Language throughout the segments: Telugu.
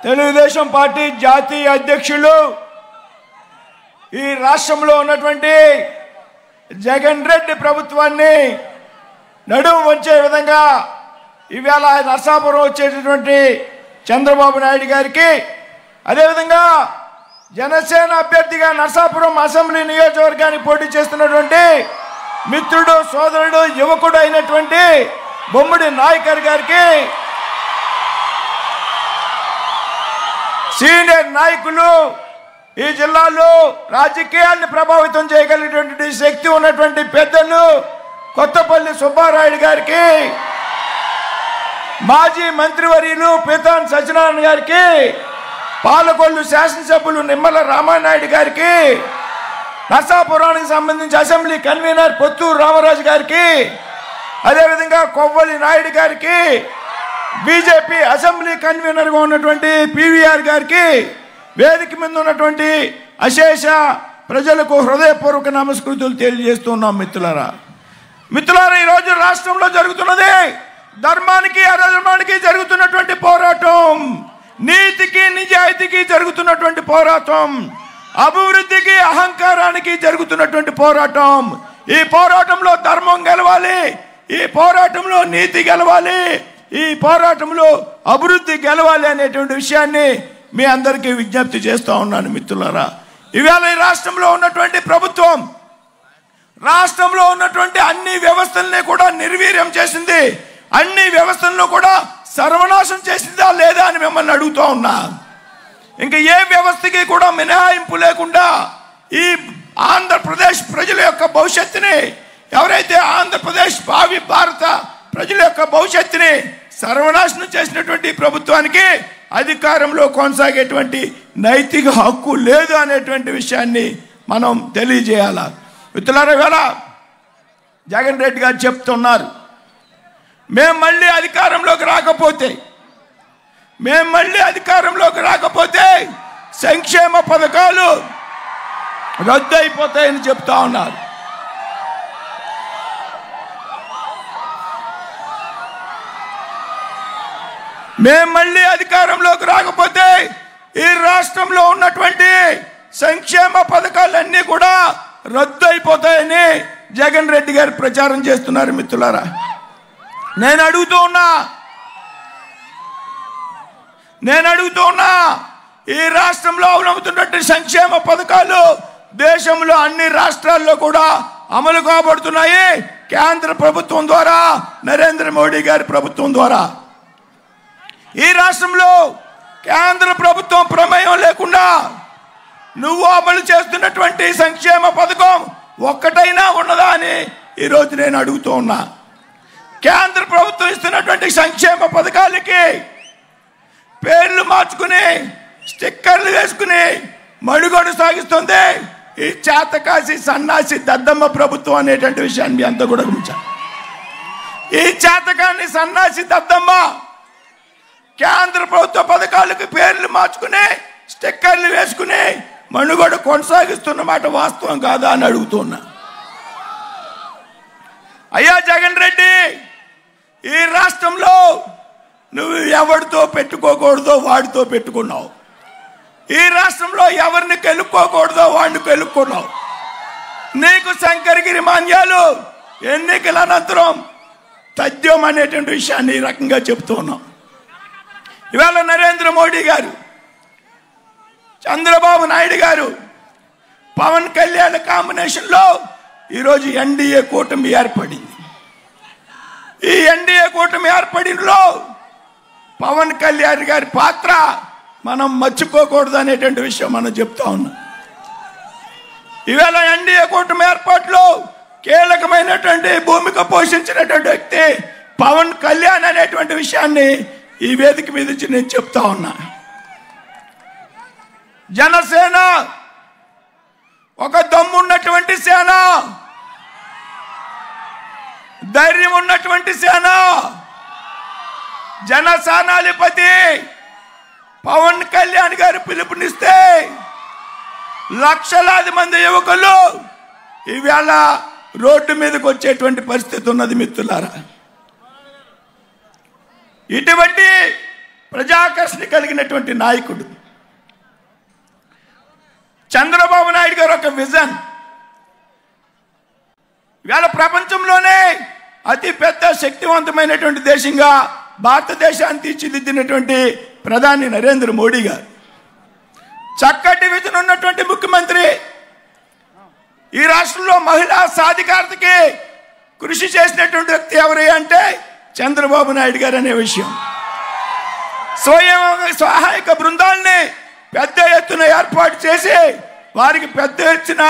తెలుగుదేశం పార్టీ జాతీయ అధ్యక్షులు ఈ రాష్ట్రంలో ఉన్నటువంటి జగన్ రెడ్డి ప్రభుత్వాన్ని నడుము వంచే విధంగా ఇవాళ నరసాపురం వచ్చేటటువంటి చంద్రబాబు నాయుడు గారికి, అదేవిధంగా జనసేన అభ్యర్థిగా నరసాపురం అసెంబ్లీ నియోజకవర్గానికి పోటీ చేస్తున్నటువంటి మిత్రుడు, సోదరుడు, యువకుడు అయినటువంటి బొమ్మిడి నాయకర్ గారికి, సీనియర్ నాయకులు, ఈ జిల్లాలో రాజకీయాన్ని ప్రభావితం చేయగలిగినటువంటి శక్తి ఉన్నటువంటి పెద్దలు కొత్తపల్లి సుబ్బారాయుడు గారికి, మాజీ మంత్రివర్యులు పీతాన్ సత్యనారాయణ గారికి, పాలకొల్లు శాసనసభ్యులు నిమ్మల రామానాయుడు గారికి, నరసాపురానికి సంబంధించి అసెంబ్లీ కన్వీనర్ పొత్తూరు రామరాజు గారికి, అదేవిధంగా కొవ్వలి నాయుడు గారికి, బీజేపీ అసెంబ్లీ కన్వీనర్గా ఉన్నటువంటి పివిఆర్ గారికి, వేదిక మీద ఉన్నటువంటి అశేష ప్రజలకు హృదయపూర్వక నమస్కృతులు తెలియజేస్తున్నాం. మిత్రులారా, ఈరోజు రాష్ట్రంలో జరుగుతున్నది ధర్మానికి అధర్మానికి జరుగుతున్నటువంటి పోరాటం, నీతికి నిజాయితీకి జరుగుతున్నటువంటి పోరాటం, అభివృద్ధికి అహంకారానికి జరుగుతున్నటువంటి పోరాటం. ఈ పోరాటంలో ధర్మం గెలవాలి, ఈ పోరాటంలో నీతి గెలవాలి, ఈ పోరాటంలో అభివృద్ధి గెలవాలి అనేటువంటి విషయాన్ని మీ అందరికీ విజ్ఞప్తి చేస్తూ ఉన్నాను. మిత్రులారా, ఇవాళ ఈ రాష్ట్రంలో ఉన్నటువంటి ప్రభుత్వం రాష్ట్రంలో ఉన్నటువంటి అన్ని వ్యవస్థల్ని కూడా నిర్వీర్యం చేసింది, అన్ని వ్యవస్థలను కూడా సర్వనాశం చేసిందా లేదా అని మిమ్మల్ని అడుగుతూ ఉన్నా. ఇంకా ఏ వ్యవస్థకి కూడా మినహాయింపు లేకుండా ఈ ఆంధ్రప్రదేశ్ ప్రజల యొక్క భవిష్యత్తుని, ఎవరైతే ఆంధ్రప్రదేశ్ భావి భారత ప్రజల యొక్క భవిష్యత్తుని సర్వనాశనం చేసినటువంటి ప్రభుత్వానికి అధికారంలో కొనసాగేటువంటి నైతిక హక్కు లేదు అనేటువంటి విషయాన్ని మనం తెలియజేయాలి. మిత్రులారా, ఇవాళ జగన్ రెడ్డి గారు చెప్తున్నారు, మేము మళ్ళీ అధికారంలోకి రాకపోతే సంక్షేమ పథకాలు రద్దు అయిపోతాయని చెప్తా ఉన్నారు. మేము మళ్ళీ అధికారంలోకి రాకపోతే ఈ రాష్ట్రంలో ఉన్నటువంటి సంక్షేమ పథకాలన్నీ కూడా రద్దు అయిపోతాయని జగన్ రెడ్డి గారు ప్రచారం చేస్తున్నారు. మిత్రులారా, నేను అడుగుతూ ఉన్నా ఈ రాష్ట్రంలో అవలంబుతున్నటువంటి సంక్షేమ పథకాలు దేశంలో అన్ని రాష్ట్రాల్లో కూడా అమలు కాబడుతున్నాయి. కేంద్ర ప్రభుత్వం ద్వారా, నరేంద్ర మోడీ గారి ప్రభుత్వం ద్వారా. ఈ రాష్ట్రంలో కేంద్ర ప్రభుత్వం ప్రమేయం లేకుండా నువ్వు అమలు చేస్తున్నటువంటి సంక్షేమ పథకం ఒక్కటైనా ఉన్నదా అని ఈరోజు నేను అడుగుతూ ఉన్నా. కేంద్ర ప్రభుత్వం ఇస్తున్నటువంటి సంక్షేమ పథకాలకి పేర్లు మార్చుకుని, స్టిక్కర్లు వేసుకుని మడుగోడు సాగిస్తుంది ఈ చేతకాసి సన్నాసి దద్దమ్మ ప్రభుత్వం అనేటువంటి విషయాన్ని మీ అంతా కూడా గమనించాలి. ఈ చేతకాని సన్నాసి దద్దమ్మ కేంద్ర ప్రభుత్వ పథకాలకు పేర్లు మార్చుకుని, స్టిక్కర్లు వేసుకుని మనుగడ కొనసాగిస్తున్న మాట వాస్తవం కాదా అని అడుగుతున్నా. అయ్యా జగన్ రెడ్డి, ఈ రాష్ట్రంలో నువ్వు ఎవరితో పెట్టుకోకూడదో వాడితో పెట్టుకున్నావు. ఈ రాష్ట్రంలో ఎవరిని కెలుక్కోకూడదో వాడిని కెలుక్కున్నావు. నీకు శంకరగిరి మాన్యాలు ఎన్నికల అనంతరం తథ్యం అనేటువంటి విషయాన్ని ఈ రకంగా చెప్తూ ఉన్నాం. ఇవాళ నరేంద్ర మోడీ గారు, చంద్రబాబు నాయుడు గారు, పవన్ కళ్యాణ్ కాంబినేషన్లో ఈరోజు ఎన్డీఏ కూటమి ఏర్పడింది. ఈ ఎన్డీఏ కూటమి ఏర్పడినలో పవన్ కళ్యాణ్ గారి పాత్ర మనం మర్చిపోకూడదు అనేటువంటి విషయం మనం చెప్తా ఉన్నాం. ఇవాళ ఎన్డీఏ కూటమి ఏర్పాటులో కీలకమైనటువంటి భూమిక పోషించినటువంటి వ్యక్తి పవన్ కళ్యాణ్ అనేటువంటి విషయాన్ని ఈ వేదిక మీద నుంచి నేను చెప్తా ఉన్నా. జనసేన ఒక దమ్మున్నటువంటి సేన, ధైర్యం ఉన్నటువంటి సేన. జనసేనాధిపతి పవన్ కళ్యాణ్ గారు పిలుపునిస్తే లక్షలాది మంది యువకులు ఇవాళ రోడ్డు మీదకి వచ్చేటువంటి పరిస్థితి ఉన్నది. మిత్రులారా, ఇటువంటి ప్రజాకర్షణ కలిగినటువంటి నాయకుడు. చంద్రబాబు నాయుడు గారు ఒక విజన్. ఇవాళ ప్రపంచంలోనే అతి పెద్ద శక్తివంతమైనటువంటి దేశంగా భారతదేశాన్ని తీర్చిదిద్దినటువంటి ప్రధాని నరేంద్ర మోడీ గారు, చక్కటి విజన్ ఉన్నటువంటి ముఖ్యమంత్రి. ఈ రాష్ట్రంలో మహిళా సాధికారతకి కృషి చేసినటువంటి వ్యక్తి ఎవరు అంటే చంద్రబాబు నాయుడు గారు అనే విషయం. స్వయం సహాయక బృందాలని పెద్ద ఎత్తున ఏర్పాటు చేసి వారికి పెద్ద ఎత్తున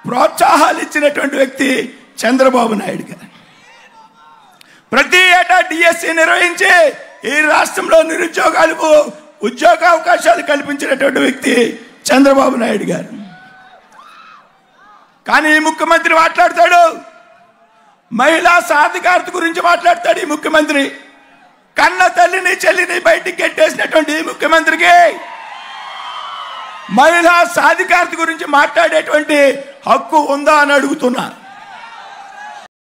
ప్రోత్సాహాలు ఇచ్చినటువంటి వ్యక్తి చంద్రబాబు నాయుడు గారు. ప్రతి ఏటా డిఎస్సి నిర్వహించి ఈ రాష్ట్రంలో నిరుద్యోగాలకు ఉద్యోగ అవకాశాలు కల్పించినటువంటి వ్యక్తి చంద్రబాబు నాయుడు గారు. కానీ ఈ ముఖ్యమంత్రి మాట్లాడతాడు, మహిళా సాధికారత గురించి మాట్లాడతాడు. ఈ ముఖ్యమంత్రి కన్న తల్లిని చెల్లిని బయటికి గెట్టేసినటువంటి ఈ ముఖ్యమంత్రికి మహిళా సాధికారత గురించి మాట్లాడేటువంటి హక్కు ఉందా అని అడుగుతున్నా.